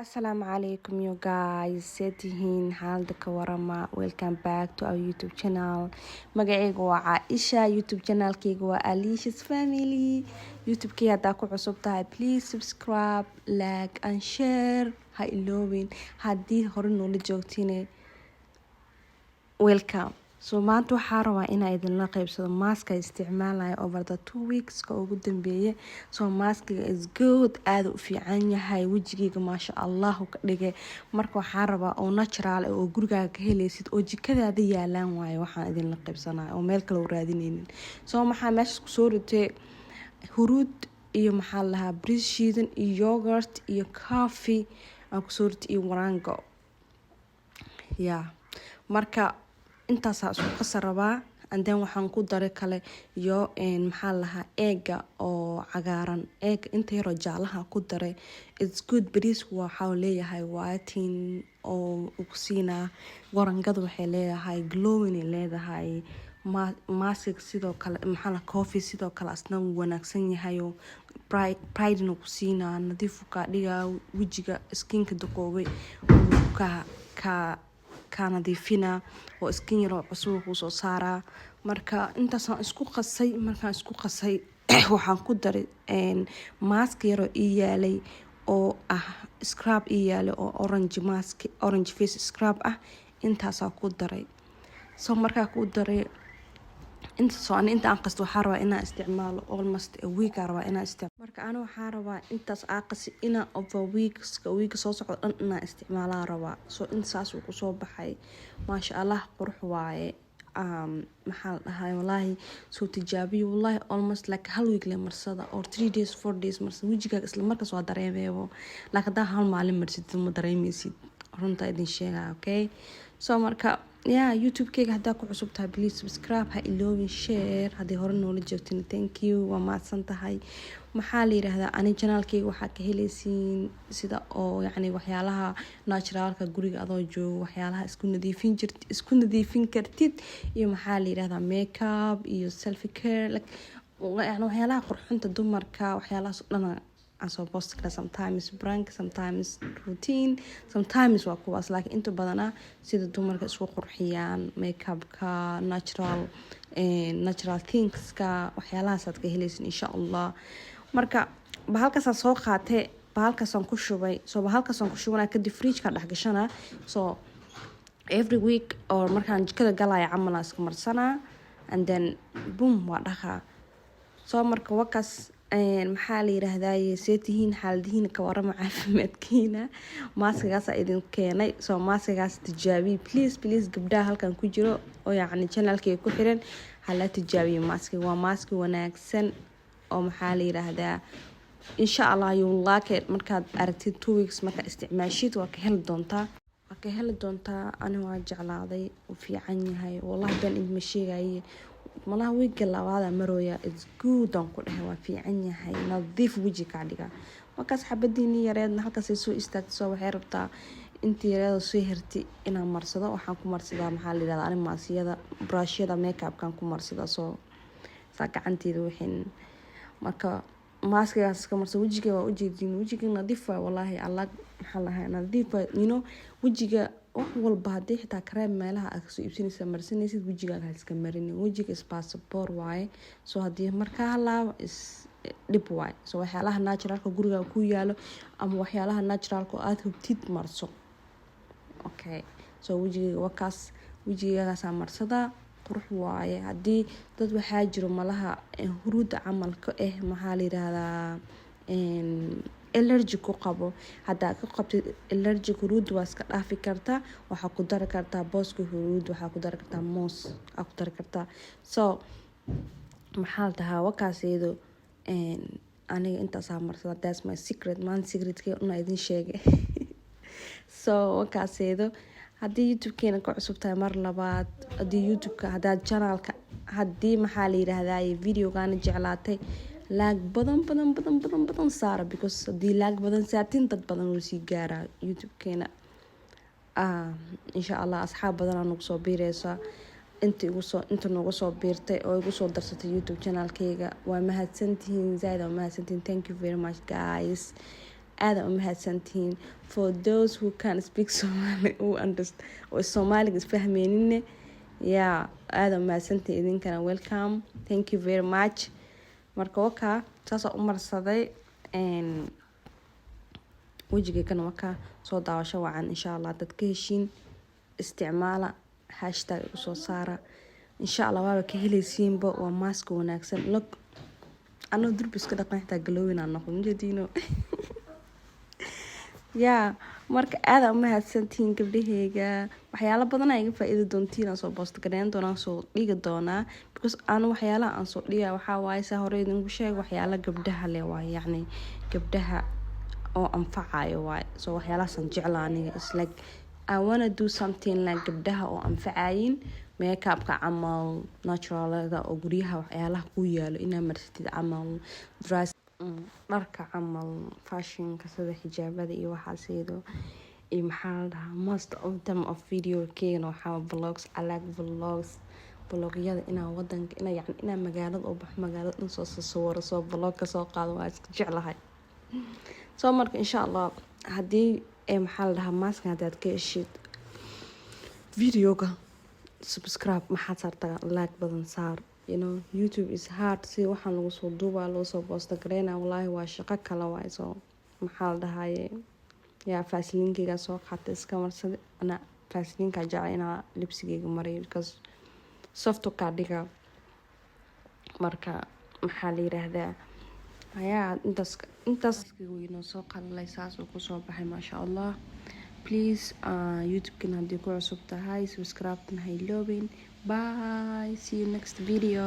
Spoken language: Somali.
Assalamu alaikum you guys, seetihiin xaalada ka warama. Welcome back to our YouTube channel. Magacayga waa Caaisha, YouTube channelkayga waa Alicia's Family. YouTube-kii haddaa ku cusub tahay, please subscribe, like and share. Ha iloobin haddii hore noola joogtine welcome. So maanta waxaa rabaa inaan idinla qaybsado maaska isticmaalaya over the 2 weeks ka ugu dambeeyay. So maaskiga is good, aad u fiican yahay, wejigayga maasha Allah ka dhigay. Marka waxaa rabaa oo natural oo gurigaaga ka helaysid oo jikadaada yaalaan waaye waxaan idinla qaybsanaya oo meel kale u raadinaynin. So maxaa meesha ku soo ritay huruud iyo maxaa lahaa bariis shiidan iyo yogurt iyo coffee aan ku soo ritay iyo warango. Marka intaas isku qasar rabaa and then waxaan ku daray kale iyo maxaa lahaa eega oo cagaaran eeg inta yar oo jaalaha ku daray. It's good. Bariis waxa uu leeyahay whitening oo ku siina warangada, waxay leedahay glowing, leedahay mask sidoo kale maxaa la coffee sidoo kale asna wanaagsan yahay oo pride ku siina nadiif ka dhiga wejiga skinka duqoobay ka nadiifina oo skin yar cusub ku soo saara. Marka intaas aan isku qasay waxaan ku daray mask yar oo yaalay oo scrub yaalay oo orange face scrub intaas aan ku daray. So marka ku daray inta aan qasto waxaa rabaa inaan isticmaalo almost a week marka ana waxaa rabaa intaas qasi inaan over week soo socdo dhan inaan isticmaalaa rabaa. So intaas uu ku soo baxay maasha Allah qurux waaye. maxaa dhahay wallahi soo tijaabiyo wallahi almost like hal week le marsada or 3 days 4 days marsada wejigaaga isla markaas waa dareemeebo laakiin hal maalin marsid ma dareemaysid runta idin sheegaa. Okay, so marka YouTube-kayga haddaa ku cusub tahay please subscribe, ha iloobin share haddii hore noola joogtin. Thank you, waa mahadsan tahay. Maxaa la yiraahdaa ani channelkayga waxaa ka helaysiin sida oo waxyaalaha naturalka guriga adoo joogo waxyaalaha isku nadiifin kartid iyo maxaa la yiraahdaa makeup iyo self care waxyaalaha qurxinta dumarka waxyaalahaas dhan aan soo post kara. Sometimes prank, sometimes routine, sometimes waa kuwaas laakiin inta badana sida dumarka isku qurxiyaan makeupka natural thingska waxyaalahaas aad ka helaysin insha Allah. Marka bahalkaas soo qaatay bahalkaas aan ku shubay. So bahalkaas aan ku shubana kadib fridge ka dhex gashana. So every week or markaan jikada galaya camal iska marsana and then boom waa dhaqa. So marka wakaas maxaa la yiraahdaa seetihiin xaaladihiin ka warama caafimaadkiina maaskigaas idin keenay. So maaskigaas tijaabi please gabdhaha halkan ku jiro oo channelkayga ku xiran hala tijaabiyo maaskiga. Waa maaski wanaagsan oo maxaa la yiraahdaa insha Allah you like it. Markaad aragtid 2 weeks marka isticmaashid waa ka heli doontaa ani waa jeclaaday oo fiican yahay wallahi baan idin sheegay malaha week labaad marooya. It's good aan ku dhahay waa fiican yahay nadiif weji ka dhiga. Markaas xabadiini yareedna halkaas soo istaagto waxay rabtaa intii yareed soo hirti inaan marsado. Waxaan ku marsadaa maxaa la yiraahdaa ani maasiyada brushada makeupkan ku marsada soo gacanteeda waxin. Marka maaskigaas ka marso wejiga waa wejiga nadiif ah wallahi Allah maxaa lahaa nadiif wejiga wax walba hadii xitaa cream meelaha aad soo iibsanaysa marsanaysid wejigaaga iska marin. Wejiga is passport waaye. So hadii marka halaabo is dib waaye. So waxyaalaha naturalka guriga ku yaalo ama waxyaalaha naturalka aad hubtid marso. Okay, so wejigaaga marsada qurux waaye. Hadii dad waxaa jiro malaha huruud camalka maxaa la yiraahdaa allergy ku qabo. Hadda ka qabtid allergy huruud waa iska dhaafi kartaa. Waxa ku dari kartaa booska huruud, waxa ku dari kartaa moos ku dari kartaa. So maxaa tahaa wakaaseedo aniga intaas marsada. That's my secret man secretkay una idin sheegay. So wakaaseedo haddii YouTube-keena ka cusub tahay mar labaad haddii YouTube-ka hadda channelka haddii maxaa la yiraahdaa video-gaana jeclaatay lag badan saara because haddii lag badan saatin dad badan oo sii gaara YouTube-keena. insha Allah asxaab badan aan ugu soo biireysa inta noogu soo biirtay oo igu soo darsatay YouTube channelkayga waa mahadsantihiin zaaid waa mahadsantihiin. Thank you very much guys. aada umahadsantihiin. For those who can speak Somali who understand oo Soomaaliga isfahmeenine aada umahadsantihiin idinkana welcome, thank you very much. marka wakaa saas u marsaday wajiga kana wakaa soo daawasho wacan insha Allah dadka heshiin isticmaala hashtag usoo saara insha Allah waa ka helaysiinba waa mask wanaagsan look ano durbiska dhaqan xitaa galowina noqon jadiino marka aada umahadsantihiin gabdhahayga. waxyaalo badan ay iga faa'iido doontiin aan soo post gareyn doonaa soo dhigi doonaa because aan waxyaalaha aan soo dhigaa waxaa waaye saa hore idinku sheeg waxyaalo gabdhaha leh waaye yacni gabdhaha oo anfacayo waaye soo waxyaalahaasaan jeclaa aniga is like I wanna do something like gabdhaha oo anfacayin makeupka camal naturalada oo guryaha waxyaalaha ku yaalo inaa marsatid camal dress dharka camal fashionka sida xijaabada iyo waxaasaydo iyo maxaa la dhahaa most of them of video keena waxaa vlogs I like vlogyada inaa wadanka inaa magaalada oo bax magaalada dhan soo sawiro soo vlog ka soo qaado waa iska jeclahay soo marka insha Allah haddii maxaa la dhahaa mask haddaad ka heshid videoga subscribe maxaad saartaa like badan saar YouTube is hard si waxaan lagu soo duubaa loo soo post gareynaa wallahi waa shaqo kale waay soo maxaa la dhahaye faasiliinkayga soo qaatay iska marsada ana faasiliinka jecel inaa lipsigayga mariyo because soft ka dhiga marka maxaa la yiraahdaa intaas weynoo soo qalalay saas uu kusoo baxay maasha Allah. Please YouTube-kan haddii ku cusub tahay subscribe-tan ha iloobin. Bye, see you next video.